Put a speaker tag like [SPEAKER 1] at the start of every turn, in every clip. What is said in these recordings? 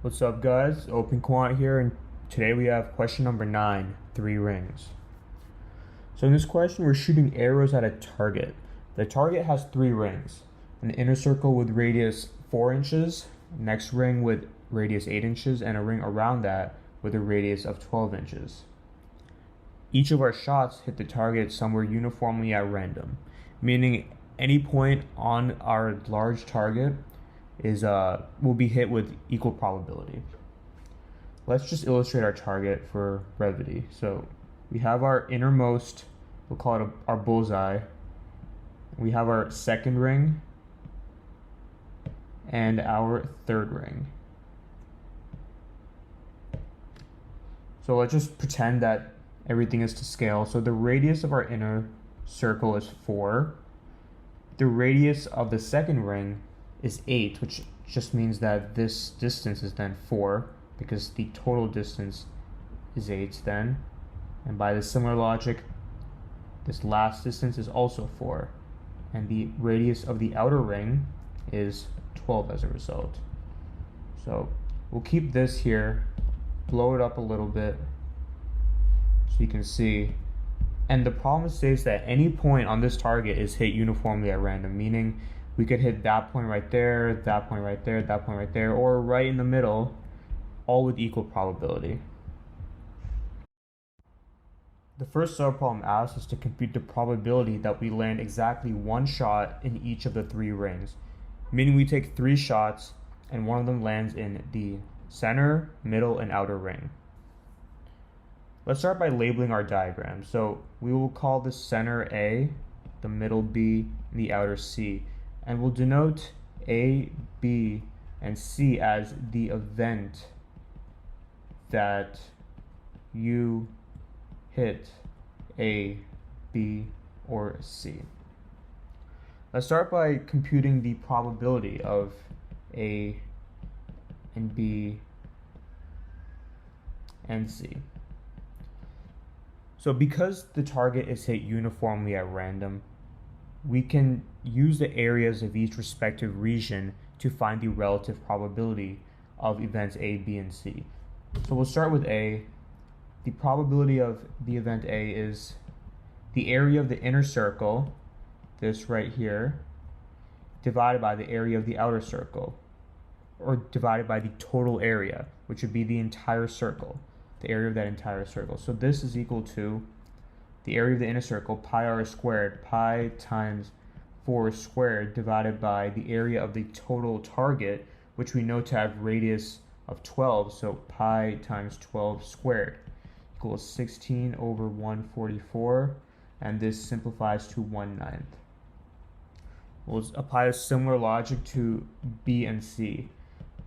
[SPEAKER 1] What's up, guys? OpenQuant here, and today we have question number 9, 3 rings. So in this question, we're shooting arrows at a target. The target has 3 rings: an inner circle with radius 4 inches, next ring with radius 8 inches, and a ring around that with a radius of 12 inches. Each of our shots hit the target somewhere uniformly at random, meaning any point on our large target will be hit with equal probability. Let's just illustrate our target for brevity. So we have our innermost, we'll call it our bullseye. We have our second ring and our third ring. So let's just pretend that everything is to scale. So the radius of our inner circle is 4. The radius of the second ring is 8, which just means that this distance is then 4 because the total distance is 8 then. And by the similar logic, this last distance is also 4. And the radius of the outer ring is 12 as a result. So we'll keep this here, blow it up a little bit so you can see. And the problem states that any point on this target is hit uniformly at random, meaning we could hit that point right there, that point right there, that point right there, or right in the middle, all with equal probability. The first subproblem asks us to compute the probability that we land exactly one shot in each of the 3 rings, meaning we take 3 shots and one of them lands in the center, middle, and outer ring. Let's start by labeling our diagram. So we will call the center A, the middle B, and the outer C. And we'll denote A, B, and C as the event that you hit A, B, or C. Let's start by computing the probability of A and B and C. So because the target is hit uniformly at random, we can use the areas of each respective region to find the relative probability of events A, B, and C. So we'll start with A. The probability of the event A is the area of the inner circle, this right here, divided by the area of the outer circle, or divided by the total area, which would be the entire circle, the area of that entire circle. So this is equal to the area of the inner circle, pi r squared, pi times 4 squared, divided by the area of the total target, which we know to have radius of 12, so pi times 12 squared equals 16 over 144, and this simplifies to 1/9. We'll apply a similar logic to B and C.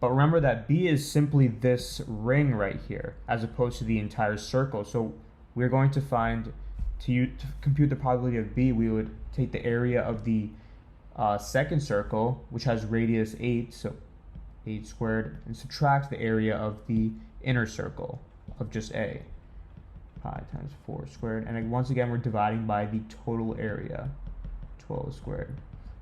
[SPEAKER 1] But remember that B is simply this ring right here, as opposed to the entire circle. So we're going to find, to compute the probability of B, we would take the area of the second circle, which has radius 8, so 8 squared, and subtract the area of the inner circle of just A, pi times 4 squared. And once again, we're dividing by the total area, 12 squared.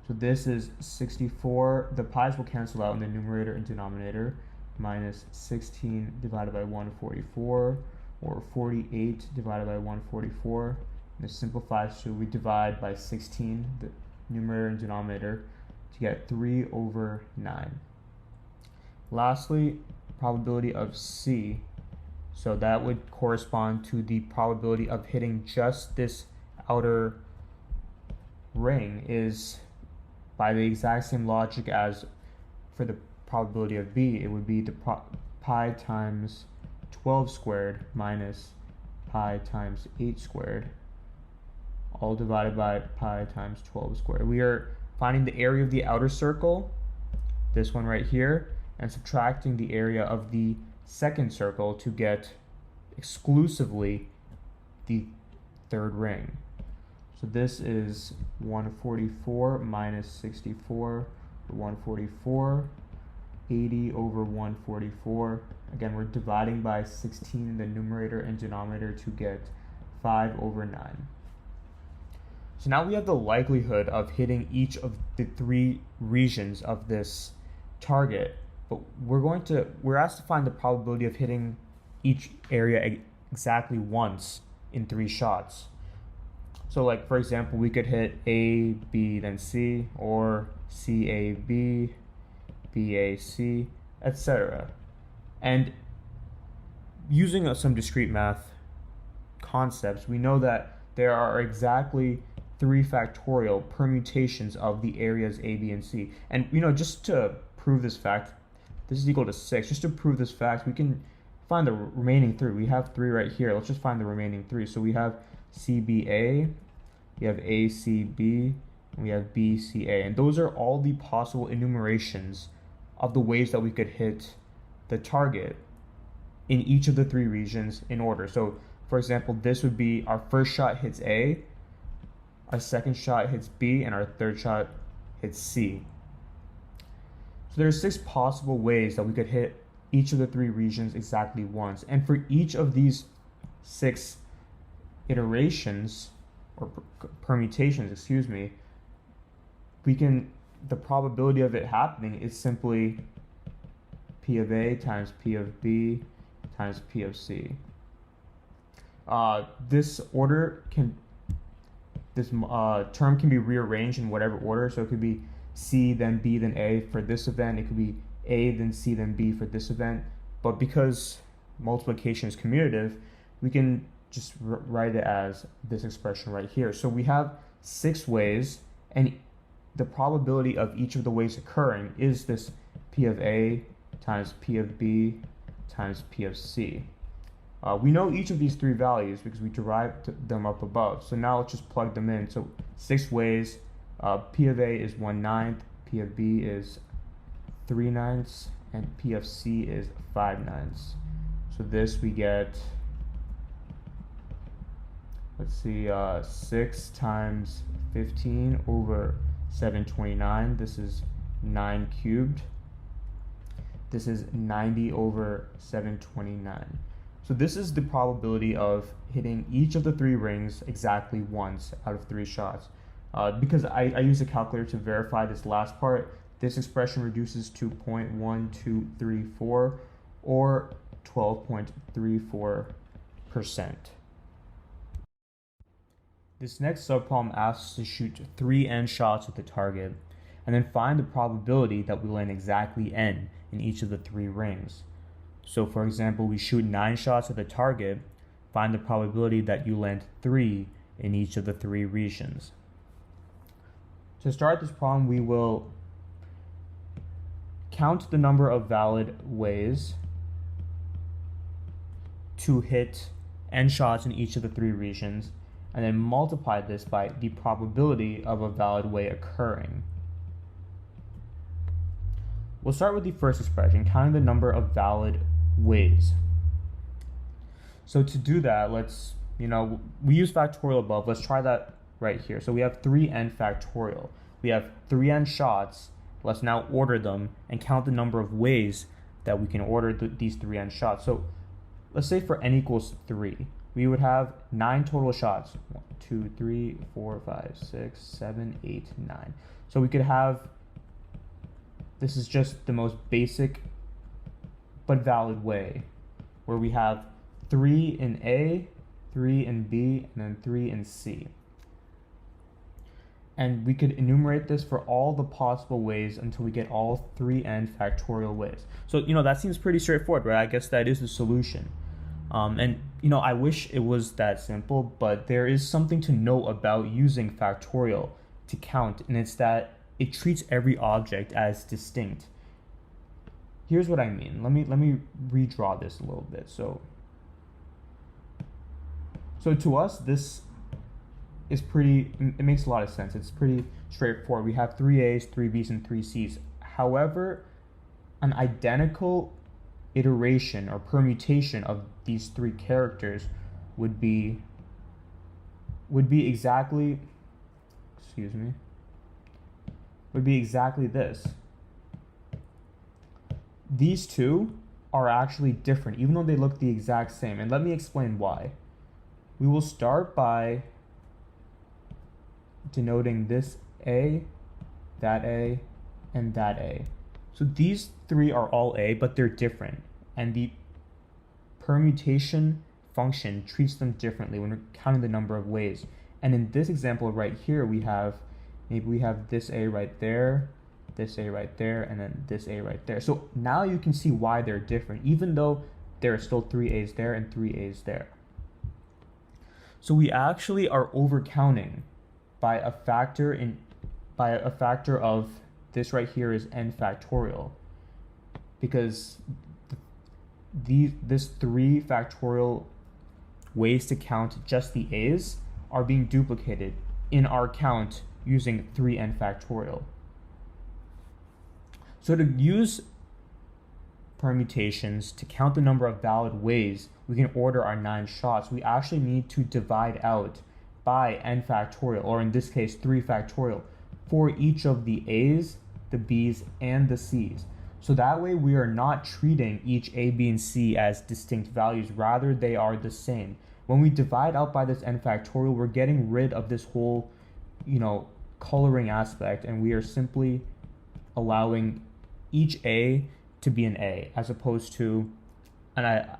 [SPEAKER 1] So this is 64, the pi's will cancel out in the numerator and denominator, minus 16 divided by 144, or 48 divided by 144. This simplifies to, we divide by 16, the numerator and denominator, to get 3 over 9. Lastly, probability of C. So that would correspond to the probability of hitting just this outer ring, is by the exact same logic as for the probability of B. It would be the pi times 12 squared minus pi times 8 squared, all divided by pi times 12 squared. We are finding the area of the outer circle, this one right here, and subtracting the area of the second circle to get exclusively the third ring. So this is 144 minus 64, 144, 80 over 144. Again, we're dividing by 16 in the numerator and denominator to get 5 over 9. So now we have the likelihood of hitting each of the 3 regions of this target but we're asked to find the probability of hitting each area exactly once in 3 shots. So like for example, we could hit A, B, then C, or C, A, B, B, A, C, etc. And using some discrete math concepts, we know that there are exactly 3 factorial permutations of the areas A, B, and C. And just to prove this fact, this is equal to 6. Just to prove this fact, we can find the remaining 3. We have 3 right here. Let's just find the remaining 3. So we have CBA, we have ACB, and we have BCA. And those are all the possible enumerations of the ways that we could hit the target in each of the 3 regions in order. So for example, this would be our first shot hits A, our second shot hits B, and our third shot hits C. So there are 6 possible ways that we could hit each of the 3 regions exactly once. And for each of these 6 iterations, or permutations, excuse me, the probability of it happening is simply P of A times P of B times P of C. This term can be rearranged in whatever order. So it could be C, then B, then A for this event. It could be A, then C, then B for this event. But because multiplication is commutative, we can just write it as this expression right here. So we have 6 ways, and the probability of each of the ways occurring is this P of A times P of B times P of C. We know each of these 3 values because we derived them up above. So now let's just plug them in. So 6 ways. P of A is 1/9, P of B is 3/9, and P of C is 5/9. So this we get, let's see, 6 times 15 over 729. This is 9 cubed. This is 90 over 729. So this is the probability of hitting each of the 3 rings exactly once out of 3 shots. Because I use a calculator to verify this last part, this expression reduces to 0.1234 or 12.34%. This next subproblem asks us to shoot 3 n shots at the target and then find the probability that we land exactly n in each of the 3 rings. So for example, we shoot 9 shots at the target, find the probability that you land 3 in each of the 3 regions. To start this problem, we will count the number of valid ways to hit n shots in each of the 3 regions, and then multiply this by the probability of a valid way occurring. We'll start with the first expression, counting the number of valid ways. So to do that, let's, we use factorial above. Let's try that right here. So we have 3n factorial. We have 3n shots. Let's now order them and count the number of ways that we can order these 3n shots. So let's say for n equals 3, we would have 9 total shots. 1, 2, 3, 4, 5, 6, 7, 8, 9. So we could have, this is just the most basic but valid way, where we have 3 in A, 3 in B, and then 3 in C. And we could enumerate this for all the possible ways until we get all 3n factorial ways. So, that seems pretty straightforward, right? I guess that is the solution. I wish it was that simple, but there is something to know about using factorial to count, and it's that it treats every object as distinct. Here's what I mean. Let me redraw this a little bit. So to us, this is it makes a lot of sense. It's pretty straightforward. We have 3 A's, 3 B's, and 3 C's. However, an identical iteration or permutation of these 3 characters would be exactly this. These 2 are actually different, even though they look the exact same. And let me explain why. We will start by denoting this A, and that A. So these three are all a, but they're different. And the permutation function treats them differently when we're counting the number of ways. And in this example right here, maybe we have this a right there, this a right there, and then this a right there. So now you can see why they're different, even though there are still 3 a's there and 3 a's there. So we actually are overcounting by a factor of this right here is n factorial, because this 3 factorial ways to count just the a's are being duplicated in our count using 3n factorial. So to use permutations to count the number of valid ways we can order our 9 shots, we actually need to divide out by n factorial, or in this case 3 factorial, for each of the a's, the b's, and the c's. So that way we are not treating each a, b, and c as distinct values, rather they are the same. When we divide out by this n factorial, we're getting rid of this whole, coloring aspect, and we are simply allowing each a to be an a, as opposed to a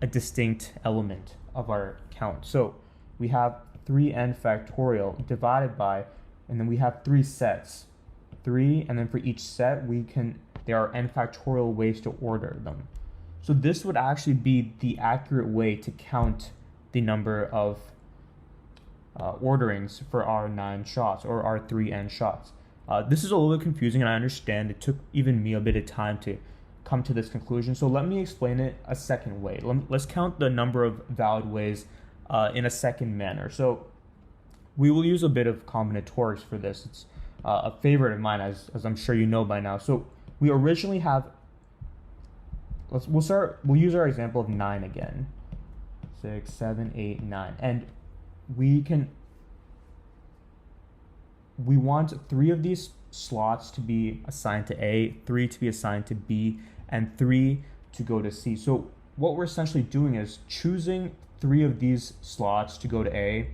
[SPEAKER 1] distinct element of our count. So we have 3n factorial divided by, and then we have 3 sets. 3, and then for each set there are n factorial ways to order them. So this would actually be the accurate way to count the number of orderings for our 9 shots, or our 3n shots. This is a little bit confusing, and I understand it took even me a bit of time to come to this conclusion. So let me explain it a second way. Let's count the number of valid ways in a second manner. So we will use a bit of combinatorics for this. It's a favorite of mine, as I'm sure you know by now. So we originally have, we'll use our example of 9 again. 6, 7, 8, 9. And we want 3 of these slots to be assigned to A, 3 to be assigned to B, and 3 to go to C. So what we're essentially doing is choosing 3 of these slots to go to A,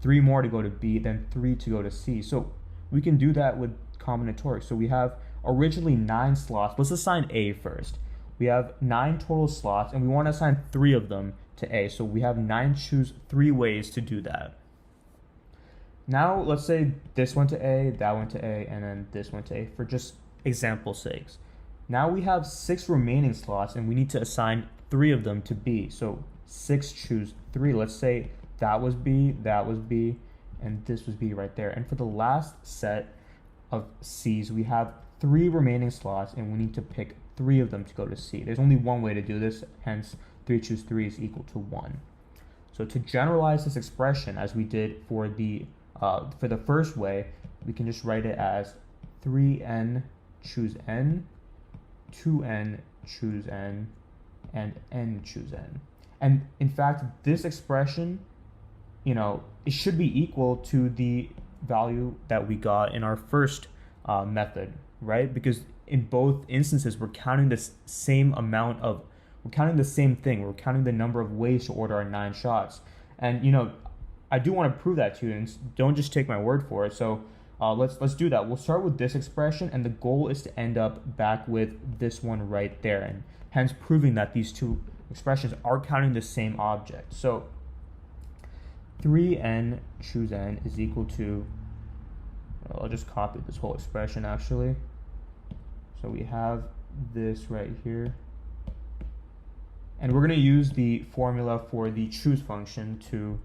[SPEAKER 1] 3 more to go to B, then 3 to go to C. So we can do that with combinatorics. So we have originally 9 slots. Let's assign A first. We have 9 total slots, and we want to assign 3 of them to A. So we have 9 choose 3 ways to do that. Now let's say this went to A, that went to A, and then this went to A, for just example sakes. Now we have 6 remaining slots, and we need to assign 3 of them to B. So 6 choose 3. Let's say that was B, and this was B right there. And for the last set of C's, we have 3 remaining slots, and we need to pick 3 of them to go to C. There's only one way to do this, hence 3 choose 3 is equal to 1. So to generalize this expression, as we did for the first way, we can just write it as 3n choose n, 2n choose n, and n choose n. And in fact, this expression, it should be equal to the value that we got in our first method, right? Because in both instances, we're counting the same thing. We're counting the number of ways to order our 9 shots. And, I do want to prove that to you, and don't just take my word for it. So let's do that. We'll start with this expression, and the goal is to end up back with this one right there, and hence proving that these two expressions are counting the same object. So 3n choose n is equal to, I'll just copy this whole expression actually. So we have this right here, and we're going to use the formula for the choose function to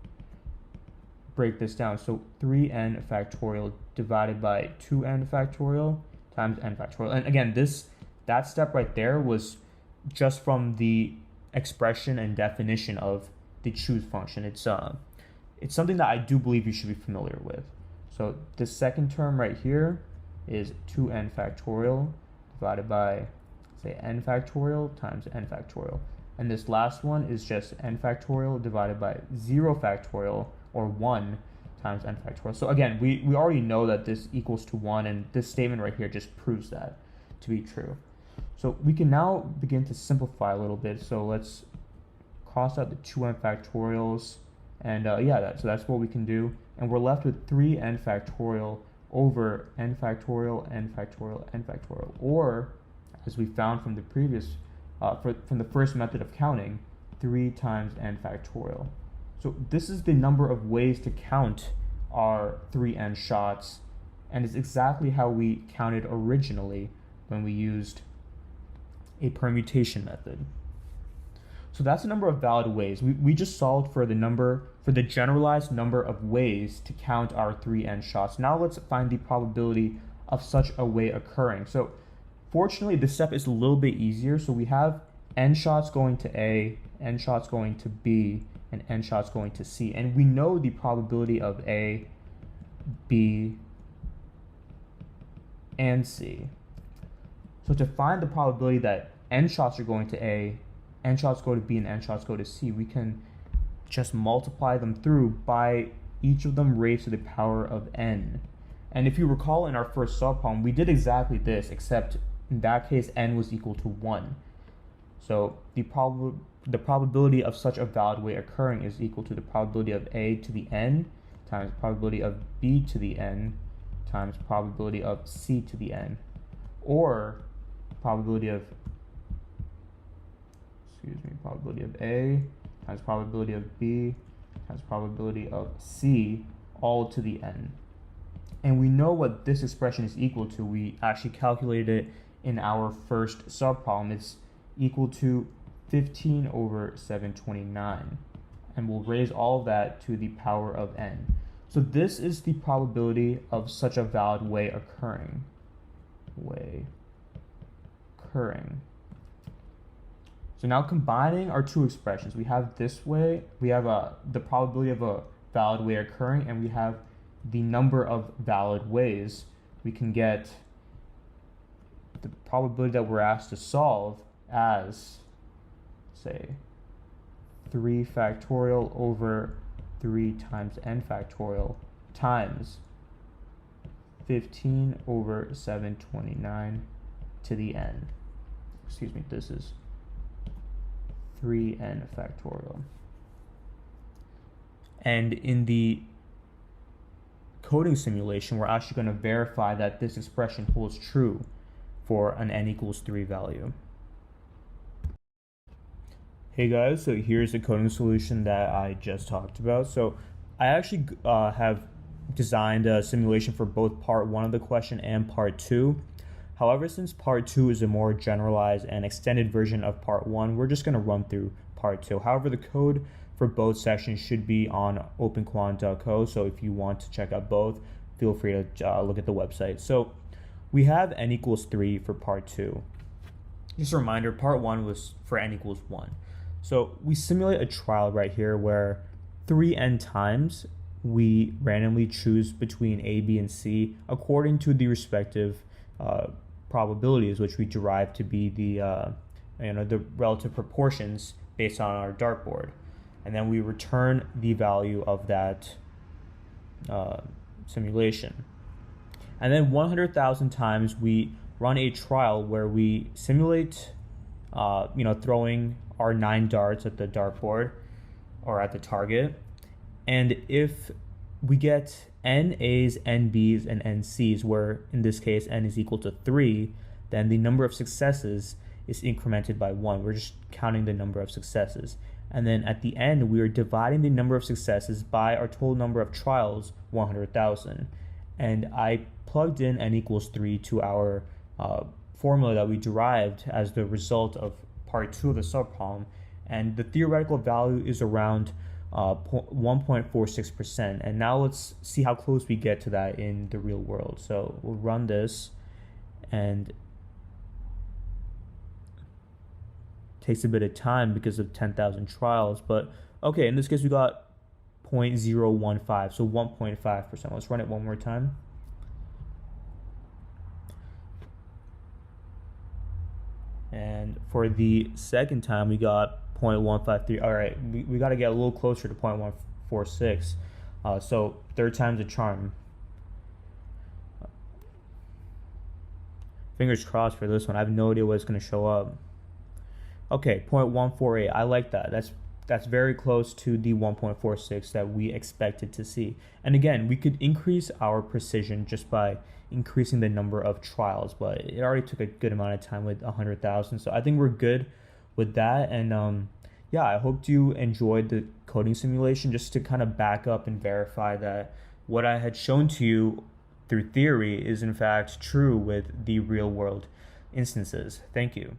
[SPEAKER 1] break this down. So 3n factorial divided by 2n factorial times n factorial. And again, that step right there was just from the expression and definition of the choose function. It's something that I do believe you should be familiar with. So the second term right here is 2n factorial divided by, say, n factorial times n factorial. And this last one is just n factorial divided by 0 factorial, or 1 times n factorial. So again, we already know that this equals to 1, and this statement right here just proves that to be true. So we can now begin to simplify a little bit. So let's cross out the 2n factorials, and so that's what we can do. And we're left with 3n factorial over n factorial, n factorial, n factorial. Or as we found from the previous, from the first method of counting, 3 times n factorial. So this is the number of ways to count our 3n shots, and it's exactly how we counted originally when we used a permutation method. So that's the number of valid ways. We just solved for the generalized number of ways to count our 3n shots. Now let's find the probability of such a way occurring. So fortunately, this step is a little bit easier. So we have n shots going to A, n shots going to B, and n shots going to C. And we know the probability of A, B, and C. So to find the probability that n shots are going to A, n shots go to B, and n shots go to C, we can just multiply them through by each of them raised to the power of n. And if you recall in our first subproblem, we did exactly this, except in that case n was equal to 1. So the probability of such a valid way occurring is equal to the probability of A to the n times probability of B to the n times probability of C to the n, or probability of A times probability of B times probability of C all to the n. And we know what this expression is equal to. We actually calculated it in our first subproblem. It's equal to 15 over 729. And we'll raise all of that to the power of n. So this is the probability of such a valid way occurring. So now combining our two expressions, we have this way, we have the probability of a valid way occurring, and we have the number of valid ways. We can get the probability that we're asked to solve as, say, 3 factorial over 3 times n factorial times 15 over 729 to the n. Excuse me, this is 3n factorial. And in the coding simulation, we're actually going to verify that this expression holds true for an n equals 3 value. Hey guys, so here's the coding solution that I just talked about. So I actually have designed a simulation for both part 1 of the question and part 2. However, since part 2 is a more generalized and extended version of part 1, we're just going to run through part 2. However, the code for both sections should be on openquant.co, so if you want to check out both, feel free to look at the website. So we have n equals 3 for part 2. Just a reminder, part 1 was for n equals 1. So we simulate a trial right here where 3n times we randomly choose between A, B, and C according to the respective probabilities, which we derive to be the relative proportions based on our dartboard, and then we return the value of that simulation. And then 100,000 times we run a trial where we simulate throwing our 9 darts at the dartboard or at the target, and if we get n A's, n B's, and n C's, where in this case n is equal to 3, then the number of successes is incremented by 1. We're just counting the number of successes. And then at the end, we are dividing the number of successes by our total number of trials, 100,000. And I plugged in n equals 3 to our formula that we derived as the result of part 2 of the subproblem. And the theoretical value is around 1.46%. And now let's see how close we get to that in the real world. So we'll run this, and it takes a bit of time because of 10,000 trials. But okay, in this case we got 0.015, so 1.5%. Let's run it one more time. And for the second time, we got 0.153. All right, we got to get a little closer to 0.146. So third time's a charm. Fingers crossed for this one. I have no idea what's going to show up. Okay, 0.148. I like that. That's That's very close to the 1.46 that we expected to see. And again, we could increase our precision just by increasing the number of trials, but it already took a good amount of time with 100,000. So I think we're good with that. And yeah, I hope you enjoyed the coding simulation just to kind of back up and verify that what I had shown to you through theory is in fact true with the real world instances. Thank you.